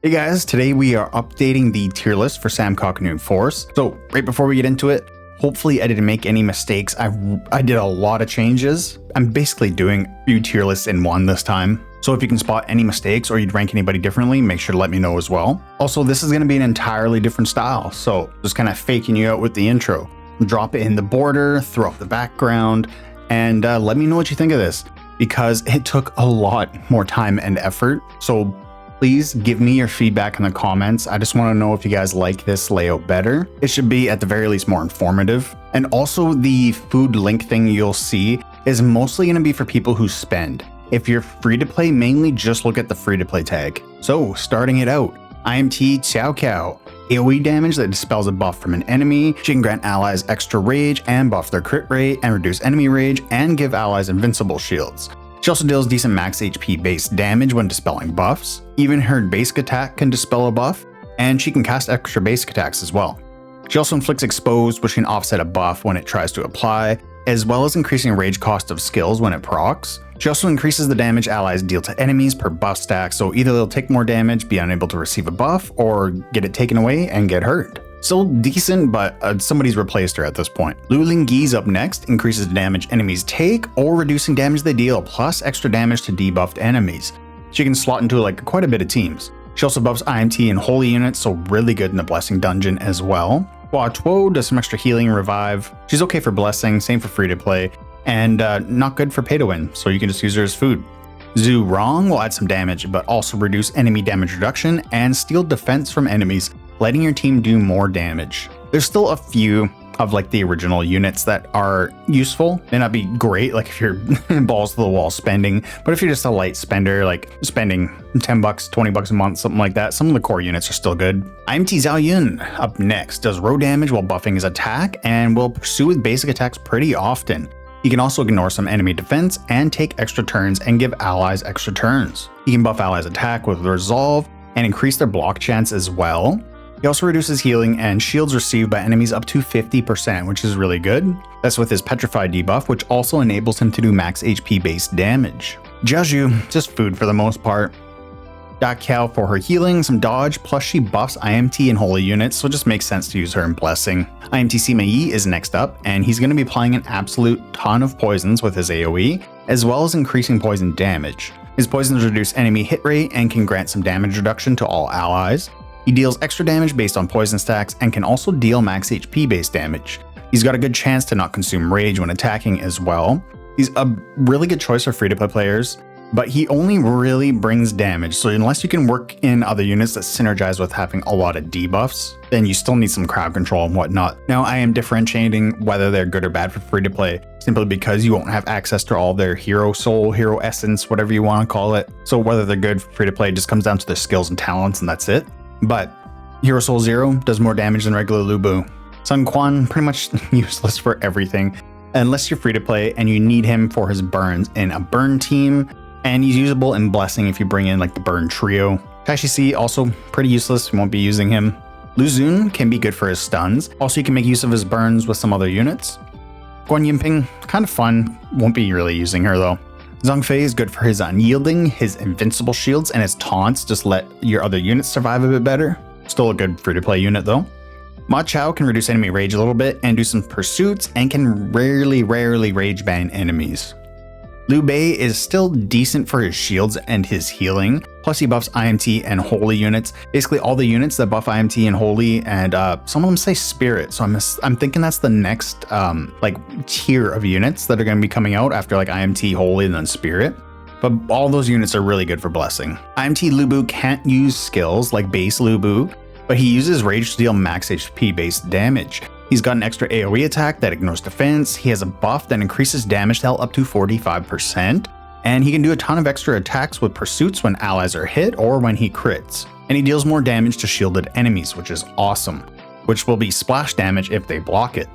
Hey guys, today we are updating the tier list for Samkok New Force. So right before we get into it, hopefully I didn't make any mistakes. I did a lot of changes. I'm basically doing a few tier lists in one this time. So if you can spot any mistakes or you'd rank anybody differently, make sure to let me know as well. Also, this is going to be an entirely different style. So just kind of faking you out with the intro. Drop it in the border, throw up the background, and let me know what you think of this, because it took a lot more time and effort. So please give me your feedback in the comments. I just want to know if you guys like this layout better. It should be at the very least more informative. And also the food link thing you'll see is mostly going to be for people who spend. If you're free to play, mainly just look at the free to play tag. So starting it out, Iam Tiao, AoE damage that dispels a buff from an enemy. She can grant allies extra rage and buff their crit rate and reduce enemy rage and give allies invincible shields. She also deals decent max HP based damage when dispelling buffs. Even her basic attack can dispel a buff, and she can cast extra basic attacks as well. She also inflicts exposed, which can offset a buff when it tries to apply, as well as increasing rage cost of skills when it procs. She also increases the damage allies deal to enemies per buff stack, so either they'll take more damage, be unable to receive a buff, or get it taken away and get hurt. Still decent, but somebody's replaced her at this point. Lulingqi's up next, increases the damage enemies take or reducing damage they deal, plus extra damage to debuffed enemies. She can slot into quite a bit of teams. She also buffs IMT and holy units, so really good in the blessing dungeon as well. Tuo does some extra healing and revive. She's okay for blessing, same for free to play, and not good for pay to win, so you can just use her as food. Zhou Rong will add some damage, but also reduce enemy damage reduction and steal defense from enemies, letting your team do more damage. There's still a few of the original units that are useful. May not be great, if you're balls to the wall spending, but if you're just a light spender, spending $10, $20 a month, something like that, some of the core units are still good. IMT Zhao Yun up next does row damage while buffing his attack and will pursue with basic attacks pretty often. He can also ignore some enemy defense and take extra turns and give allies extra turns. He can buff allies' attack with resolve and increase their block chance as well. He also reduces healing and shields received by enemies up to 50%, which is really good. That's with his Petrify debuff, which also enables him to do max HP based damage. Zhou, just food for the most part. Diao for her healing, some dodge, plus she buffs IMT and holy units, so it just makes sense to use her in blessing. IMTC Mei is next up, and he's going to be applying an absolute ton of poisons with his AoE, as well as increasing poison damage. His poisons reduce enemy hit rate and can grant some damage reduction to all allies. He deals extra damage based on poison stacks and can also deal max HP based damage. He's got a good chance to not consume rage when attacking as well. He's a really good choice for free to play players, but he only really brings damage, so unless you can work in other units that synergize with having a lot of debuffs, then you still need some crowd control and whatnot. Now, I am differentiating whether they're good or bad for free to play, simply because you won't have access to all their hero soul, hero essence, whatever you want to call it. So whether they're good for free to play just comes down to their skills and talents, and that's it. But Hero Soul 0 does more damage than regular Lubu. Sun Quan, pretty much useless for everything, unless you're free to play and you need him for his burns in a burn team, and he's usable in blessing if you bring in the burn trio. Taishi C, also pretty useless, you won't be using him. Lu Xun can be good for his stuns, also you can make use of his burns with some other units. Guan Yimping, kind of fun, won't be really using her though. Zhongfei is good for his unyielding, his invincible shields, and his taunts just let your other units survive a bit better. Still a good free-to-play unit though. Ma Chao can reduce enemy rage a little bit and do some pursuits and can rarely rage ban enemies. Liu Bei is still decent for his shields and his healing, plus he buffs IMT and holy units. Basically all the units that buff IMT and holy, and some of them say spirit, so I'm thinking that's the next tier of units that are going to be coming out after IMT, holy, and then spirit. But all those units are really good for blessing. IMT Lubu can't use skills like base Lubu, but he uses rage to deal max HP based damage. He's got an extra AoE attack that ignores defense, he has a buff that increases damage to health up to 45%, and he can do a ton of extra attacks with pursuits when allies are hit or when he crits. And he deals more damage to shielded enemies, which is awesome, which will be splash damage if they block it.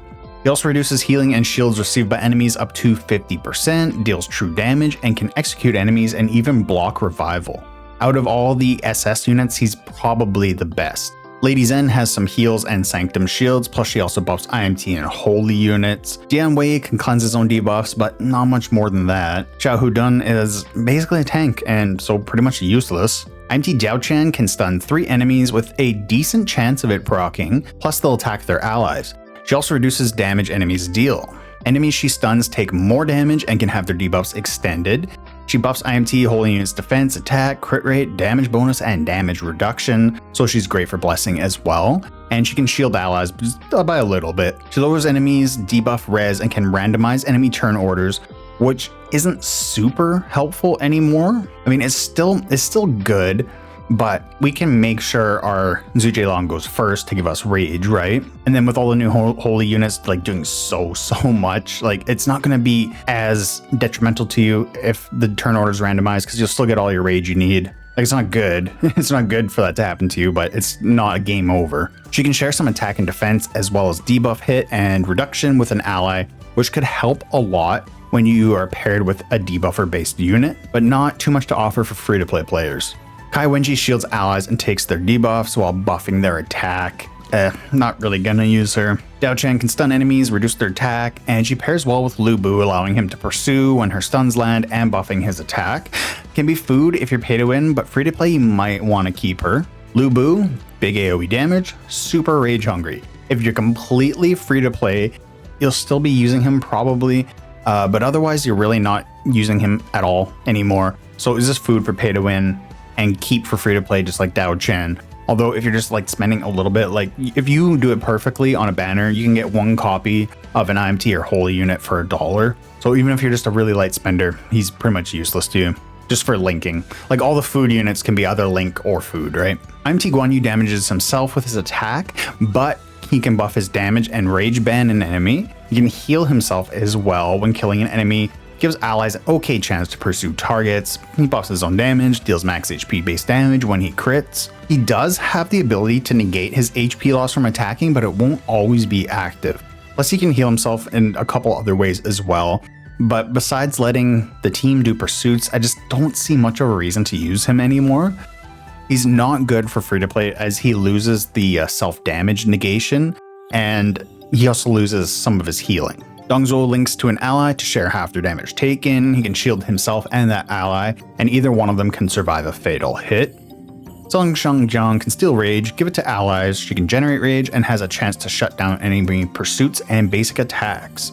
He also reduces healing and shields received by enemies up to 50%, deals true damage, and can execute enemies and even block revival. Out of all the SS units, he's probably the best. Lady Zhen has some heals and sanctum shields, plus she also buffs IMT and holy units. Dian Wei can cleanse his own debuffs, but not much more than that. Xiao Hudun is basically a tank, and so pretty much useless. IMT Diao Chan can stun 3 enemies with a decent chance of it proccing, plus they'll attack their allies. She also reduces damage enemies deal. Enemies she stuns take more damage and can have their debuffs extended. She buffs IMT holding units defense, attack, crit rate, damage bonus, and damage reduction, so she's great for blessing as well. And she can shield allies by a little bit. She lowers enemies, debuff res, and can randomize enemy turn orders, which isn't super helpful anymore. I mean, it's still good, but we can make sure our Zhuge Liang goes first to give us rage, right? And then with all the new holy units like doing so much, like it's not going to be as detrimental to you if the turn order is randomized, because you'll still get all your rage you need. Like, it's not good. It's not good for that to happen to you, but it's not a game over. She can share some attack and defense as well as debuff hit and reduction with an ally, which could help a lot when you are paired with a debuffer based unit, but not too much to offer for free-to-play players. Kai Wenji shields allies and takes their debuffs while buffing their attack. Not really gonna use her. Diao Chan can stun enemies, reduce their attack, and she pairs well with Lubu, allowing him to pursue when her stuns land and buffing his attack. Can be food if you're pay to win, but free to play you might want to keep her. Lubu, big AoE damage, super rage hungry. If you're completely free to play, you'll still be using him probably, but otherwise you're really not using him at all anymore. So is this food for pay to win and keep for free to play, just like Diao Chan. Although if you're just like spending a little bit, like if you do it perfectly on a banner, you can get 1 copy of an IMT or holy unit for $1. So even if you're just a really light spender, he's pretty much useless to you. Just for linking. Like all the food units can be either link or food, right? IMT Guan Yu damages himself with his attack, but he can buff his damage and rage ban an enemy. He can heal himself as well when killing an enemy. Gives allies an okay chance to pursue targets. He buffs his own damage, deals max HP based damage when he crits. He does have the ability to negate his HP loss from attacking, but it won't always be active. Plus he can heal himself in a couple other ways as well. But besides letting the team do pursuits, I just don't see much of a reason to use him anymore. He's not good for free to play as he loses the self-damage negation, and he also loses some of his healing. Dongzhou links to an ally to share half their damage taken. He can shield himself and that ally, and either one of them can survive a fatal hit. Zhang can steal rage, give it to allies. She can generate rage and has a chance to shut down enemy pursuits and basic attacks.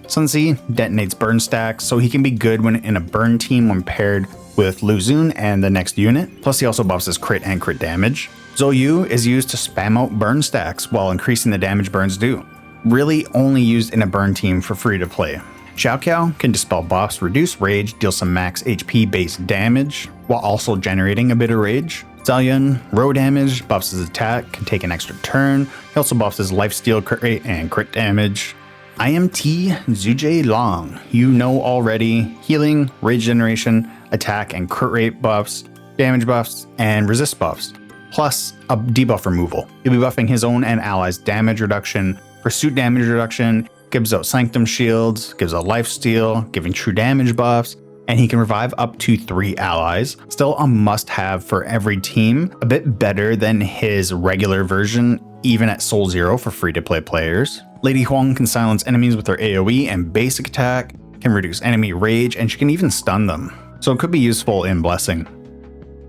Sun Zi detonates burn stacks, so he can be good when in a burn team when paired with Lu Xun and the next unit. Plus he also buffs his crit and crit damage. Zhou Yu is used to spam out burn stacks while increasing the damage burns do. Really only used in a burn team for free to play. Xiaoqiao can dispel buffs, reduce rage, deal some max HP based damage, while also generating a bit of rage. Zhao Yun, row damage, buffs his attack, can take an extra turn. He also buffs his lifesteal, crit rate, and crit damage. IMT Zhuge Liang, you know already, healing, rage generation, attack and crit rate buffs, damage buffs, and resist buffs, plus a debuff removal. He'll be buffing his own and allies' damage reduction, pursuit damage reduction, gives out sanctum shields, gives out lifesteal, giving true damage buffs, and he can revive up to 3 allies. Still a must-have for every team, a bit better than his regular version, even at Soul Zero for free-to-play players. Lady Huang can silence enemies with her AoE and basic attack, can reduce enemy rage, and she can even stun them. So it could be useful in Blessing.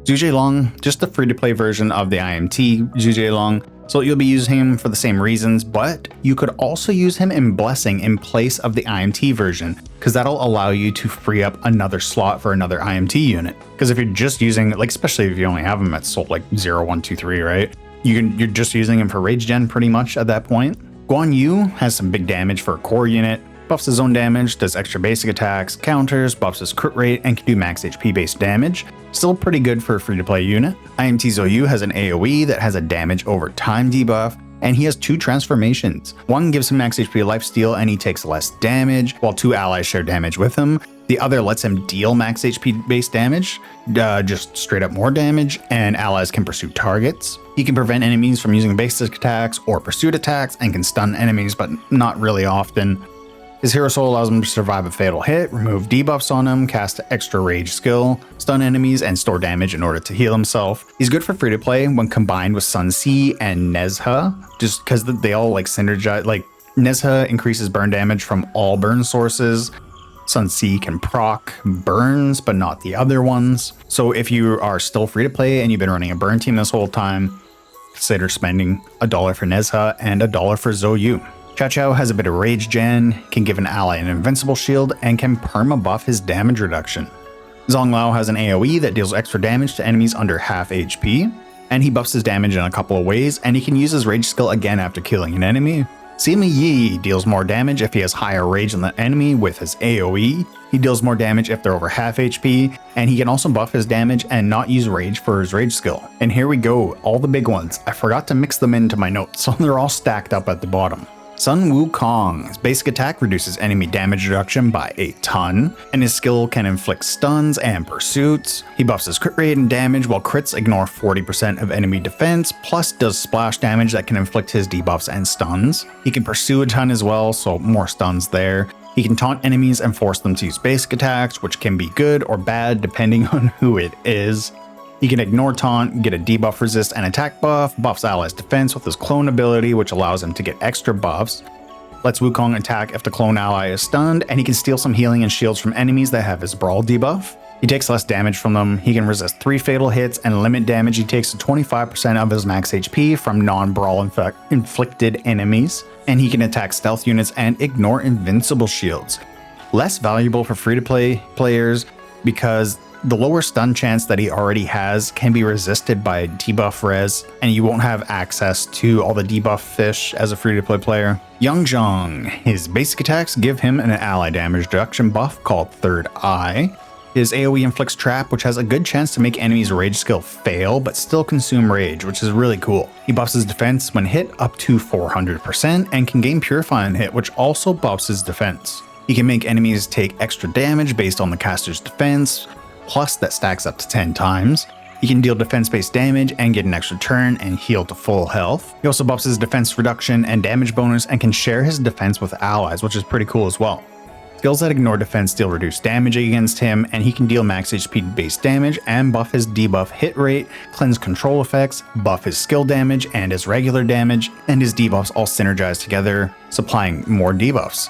Zhuge Liang, just the free-to-play version of the IMT Zhuge Liang, so you'll be using him for the same reasons, but you could also use him in Blessing in place of the IMT version, because that'll allow you to free up another slot for another IMT unit. Because if you're just using, like especially if you only have him at Soul like 0, 1, 2, 3, right? You're just using him for rage gen pretty much at that point. Guan Yu has some big damage for a core unit, buffs his own damage, does extra basic attacks, counters, buffs his crit rate, and can do max HP based damage. Still pretty good for a free-to-play unit. IMT Zhou Yu has an AoE that has a damage over time debuff, and he has 2 transformations. One gives him max HP lifesteal and he takes less damage, while 2 allies share damage with him. The other lets him deal max HP based damage, just straight up more damage, and allies can pursue targets. He can prevent enemies from using basic attacks or pursuit attacks, and can stun enemies, but not really often. His Hero Soul allows him to survive a fatal hit, remove debuffs on him, cast an extra rage skill, stun enemies, and store damage in order to heal himself. He's good for free to play when combined with Sun Zi and Nezha, just because they all like synergize. Like Nezha increases burn damage from all burn sources. Sun C can proc burns, but not the other ones. So if you are still free to play and you've been running a burn team this whole time, consider spending $1 for Nezha and $1 for Zhou Yu. Cao Cao has a bit of rage gen, can give an ally an invincible shield, and can perma buff his damage reduction. Zhong Lao has an AoE that deals extra damage to enemies under half HP, and he buffs his damage in a couple of ways, and he can use his rage skill again after killing an enemy. Sima Yi deals more damage if he has higher rage than the enemy with his AoE. He deals more damage if they're over half HP, and he can also buff his damage and not use rage for his rage skill. And here we go, all the big ones. I forgot to mix them into my notes, so they're all stacked up at the bottom. Sun Wukong's basic attack reduces enemy damage reduction by a ton, and his skill can inflict stuns and pursuits. He buffs his crit rate and damage, while crits ignore 40% of enemy defense, plus does splash damage that can inflict his debuffs and stuns. He can pursue a ton as well, so more stuns there. He can taunt enemies and force them to use basic attacks, which can be good or bad depending on who it is. He can ignore taunt, get a debuff resist and attack buff, buffs allies defense with his clone ability, which allows him to get extra buffs, lets Wukong attack if the clone ally is stunned, and he can steal some healing and shields from enemies that have his brawl debuff. He takes less damage from them, he can resist 3 fatal hits and limit damage he takes to 25% of his max HP from non-brawl inflicted enemies, and he can attack stealth units and ignore invincible shields. Less valuable for free-to-play players because the lower stun chance that he already has can be resisted by debuff res, and you won't have access to all the debuff fish as a free-to-play player. Yong Jiang, his basic attacks give him an ally damage reduction buff called Third Eye. His AoE inflicts trap, which has a good chance to make enemies' rage skill fail, but still consume rage, which is really cool. He buffs his defense when hit up to 400%, and can gain Purify on hit, which also buffs his defense. He can make enemies take extra damage based on the caster's defense, plus that stacks up to 10 times. He can deal defense-based damage and get an extra turn and heal to full health. He also buffs his defense reduction and damage bonus and can share his defense with allies, which is pretty cool as well. Skills that ignore defense deal reduced damage against him, and he can deal max HP based damage and buff his debuff hit rate, cleanse control effects, buff his skill damage and his regular damage, and his debuffs all synergize together, supplying more debuffs.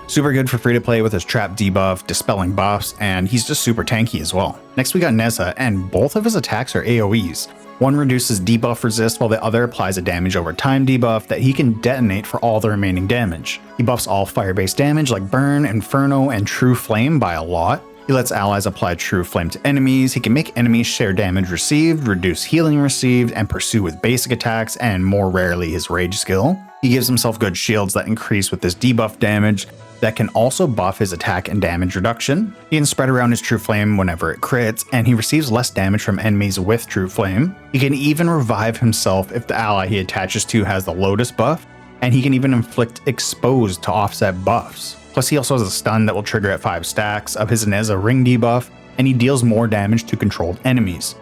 Super good for free to play with his trap debuff, dispelling buffs, and he's just super tanky as well. Next we got Nezha, and both of his attacks are AoEs. One reduces debuff resist while the other applies a damage over time debuff that he can detonate for all the remaining damage. He buffs all fire-based damage like Burn, Inferno, and True Flame by a lot. He lets allies apply True Flame to enemies, he can make enemies share damage received, reduce healing received, and pursue with basic attacks and more rarely his rage skill. He gives himself good shields that increase with his debuff damage, that can also buff his attack and damage reduction. He can spread around his True Flame whenever it crits, and he receives less damage from enemies with True Flame. He can even revive himself if the ally he attaches to has the Lotus buff, and he can even inflict Exposed to offset buffs. Plus he also has a stun that will trigger at 5 stacks of his Nezha ring debuff, and he deals more damage to controlled enemies.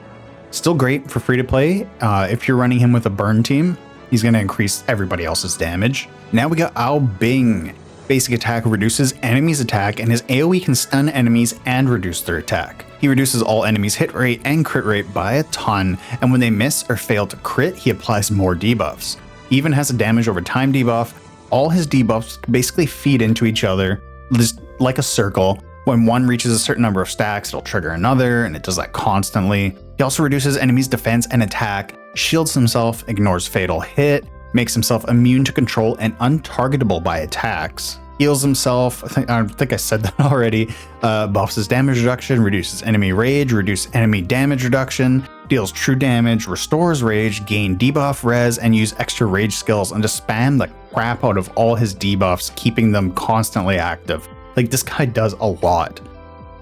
Still great for free to play. If you're running him with a burn team, he's going to increase everybody else's damage. Now we got Ao Bing. Basic attack reduces enemies' attack, and his AoE can stun enemies and reduce their attack. He reduces all enemies' hit rate and crit rate by a ton, and when they miss or fail to crit, he applies more debuffs. He even has a damage over time debuff. All his debuffs basically feed into each other, just like a circle. When one reaches a certain number of stacks, it'll trigger another, and it does that constantly. He also reduces enemies' defense and attack, shields himself, ignores fatal hit, makes himself immune to control and untargetable by attacks, heals himself, I think I said that already, buffs his damage reduction, reduces enemy rage, reduces enemy damage reduction, deals true damage, restores rage, gain debuff res, and use extra rage skills, and just spam the crap out of all his debuffs, keeping them constantly active. Like, this guy does a lot.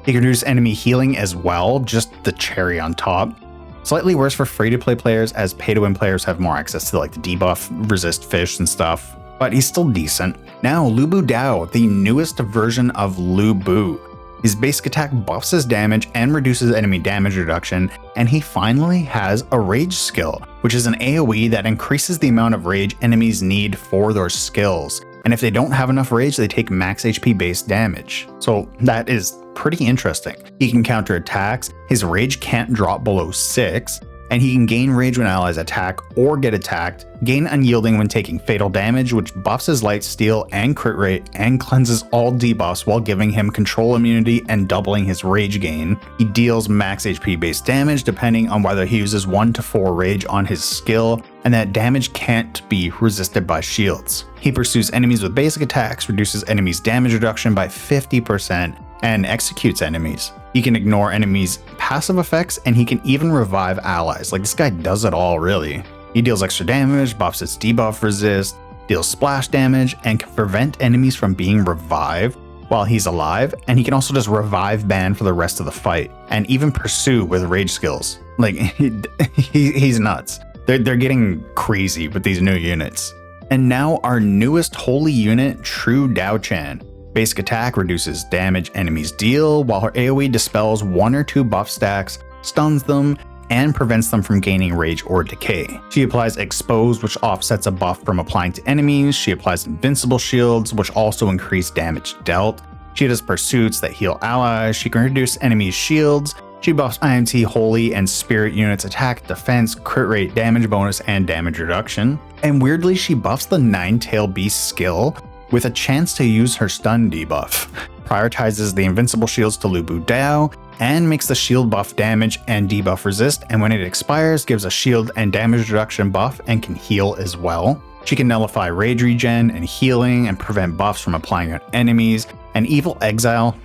He can reduce enemy healing as well, just the cherry on top. Slightly worse for free-to-play players, as pay-to-win players have more access to like the debuff resist fish and stuff, but he's still decent. Now, Lubu Dao, the newest version of Lubu. His basic attack buffs his damage and reduces enemy damage reduction, and he finally has a rage skill, which is an AoE that increases the amount of rage enemies need for their skills. And if they don't have enough rage, they take max HP based damage. So that is pretty interesting. He can counter attacks, his rage can't drop below 6, and he can gain rage when allies attack or get attacked, gain unyielding when taking fatal damage, which buffs his light steal and crit rate, and cleanses all debuffs while giving him control immunity and doubling his rage gain. He deals max HP based damage depending on whether he uses 1 to 4 rage on his skill, and that damage can't be resisted by shields. He pursues enemies with basic attacks, reduces enemies' damage reduction by 50%, and executes enemies. He can ignore enemies' passive effects, and he can even revive allies. Like, this guy does it all, really. He deals extra damage, buffs its debuff resist, deals splash damage, and can prevent enemies from being revived while he's alive, and he can also just revive ban for the rest of the fight, and even pursue with rage skills. Like, he's nuts. They're getting crazy with these new units. And now our newest holy unit, True Diao Chan. Basic attack reduces damage enemies deal, while her AoE dispels 1 or 2 buff stacks, stuns them, and prevents them from gaining rage or decay. She applies Expose, which offsets a buff from applying to enemies. She applies Invincible Shields, which also increase damage dealt. She does Pursuits that heal allies. She can reduce enemies' shields. She buffs IMT Holy and Spirit units attack, defense, crit rate, damage bonus, and damage reduction. And weirdly, she buffs the Nine-Tailed Beast skill with a chance to use her stun debuff, prioritizes the invincible shields to Lubu Dao, and makes the shield buff damage and debuff resist, and when it expires gives a shield and damage reduction buff and can heal as well. She can nullify rage regen and healing and prevent buffs from applying on enemies, and evil exile,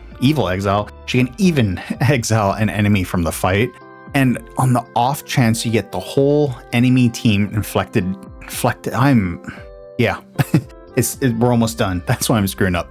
she can even exile an enemy from the fight, and on the off chance you get the whole enemy team inflected, we're almost done. That's why I'm screwing up.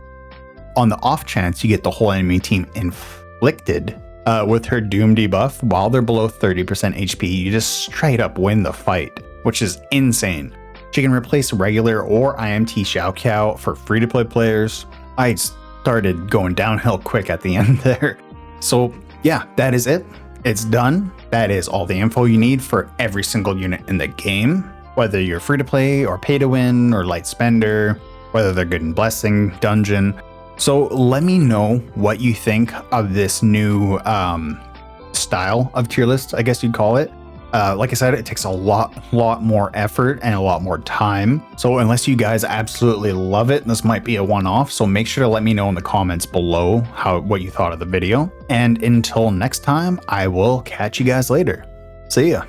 On the off chance you get the whole enemy team inflicted with her Doom debuff while they're below 30% HP, you just straight up win the fight, which is insane. She can replace regular or IMT Xiaoqiao for free-to-play players. I started going downhill quick at the end there. So yeah, that is it. It's done. That is all the info you need for every single unit in the game. Whether you're free to play or pay to win or light spender, whether they're good in blessing, dungeon. So let me know what you think of this new style of tier list, I guess you'd call it. Like I said, it takes a lot more effort and a lot more time. So unless you guys absolutely love it, this might be a one-off. So make sure to let me know in the comments below what you thought of the video. And until next time, I will catch you guys later. See ya.